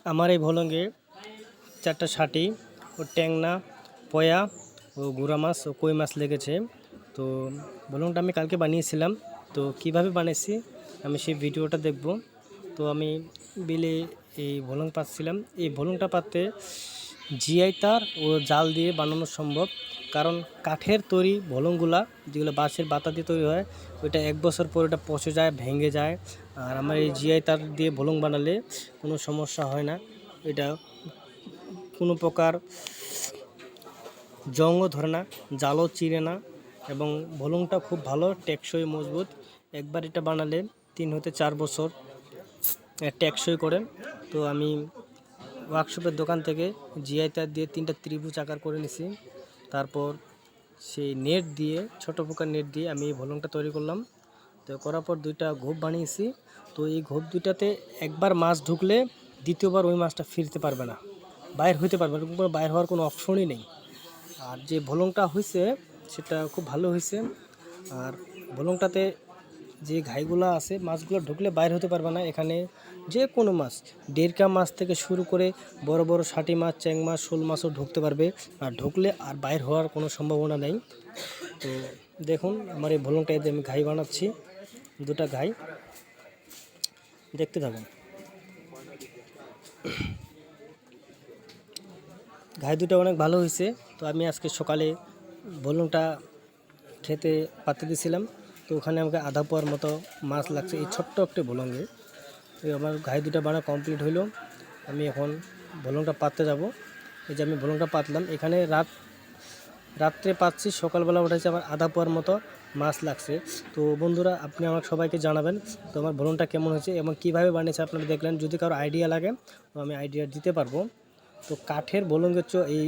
আমার এই ভলঙ্গে 4টা শাটি ও ট্যাংনা, পয়া ও গুড়া মাছ ও কই মাছ লেগেছে। তো ভলংটা আমি কালকে বানিয়েছিলাম। তো কিভাবে বানিয়েছি আমি সেই ভিডিওটা দেখব। তো আমি বিলে এই ভলং পাচ্ছিলাম। এই ভলংটা পাততে জিআই তার ও জাল দিয়ে বানানো সম্ভব, কারণ কাঠের তৈরি ভলংগুলা যেগুলো বাঁশের বাতা দিয়ে তৈরি হয়, ওইটা 1 বছর পর ওটা পচে যায়, ভেঙে যায়। আর আমার এই জিআই তার দিয়ে ভলং বানালে কোনো সমস্যা হয় না। এটা কোনো প্রকার জংও ধরে না, জালও চিরে না, এবং ভলংটা খুব ভালো, টেকসই, মজবুত। একবার এটা বানালে 3 হতে 4 বছর টেকসই করে। তো আমি ওয়ার্কশপের দোকান থেকে জিআই তার দিয়ে 3টা ত্রিভুজ আকার করে নিছি। তারপর সেই নেট দিয়ে, ছোট প্রকার নেট দিয়ে আমি এই ভলংটা তৈরি করলাম। তো করার পর 2টা ঘোপ বানিয়েছি। তো এই ঘোপ 2টাতে একবার মাছ ঢুকলে দ্বিতীয়বার ওই মাছটা ফিরতে পারবে না, বাইর হইতে পারবে না, কোনো বাইর হওয়ার কোনো অপশনই নেই। আর যে ভলংটা হয়েছে সেটা খুব ভালো হয়েছে। আর ভলংটাতে যে ঘাইগুলো আছে, মাছগুলো ঢুকলে বাইর হতে পারবে না। এখানে যে কোনো মাছ, ডেরকা মাছ থেকে শুরু করে বড় বড় শাটি মাছ, চ্যাং মাছ, শোল মাছও ঢুকতে পারবে। আর ঢুকলে আর বাইর হওয়ার কোনো সম্ভাবনা নেই। তো দেখুন আমার এই ভলংটাতে আমি ঘাই বানাচ্ছি, 2টা ঘাই, দেখতে থাকুন। ঘাই 2টা অনেক ভালো হয়েছে। তো আমি আজকে সকালে ভলংটা খেতে পাতে দিয়েছিলাম। তো ওখানে আমাকে আধা পোয়ার মতো মাছ লাগছে এই ছোট্ট একটা ভলঙ্গে। তো আমার ঘাই 2টা বানা কমপ্লিট হইলো। আমি এখন ভলংটা পাততে যাব। এই যে আমি ভলংটা পাতলাম, এখানে রাত্রে পাচ্ছি, সকালবেলা উঠেছে আমার আধা পোয়ার মতো মাছ লাগছে। তো বন্ধুরা, আপনি আমাকে সবাইকে জানাবেন তো আমার ভলংটা কেমন হয়েছে এবং কীভাবে বানিয়েছে আপনারা দেখলেন। যদি কারো আইডিয়া লাগে তো আমি আইডিয়া দিতে পারবো। তো কাঠের ভলঙ্গের এই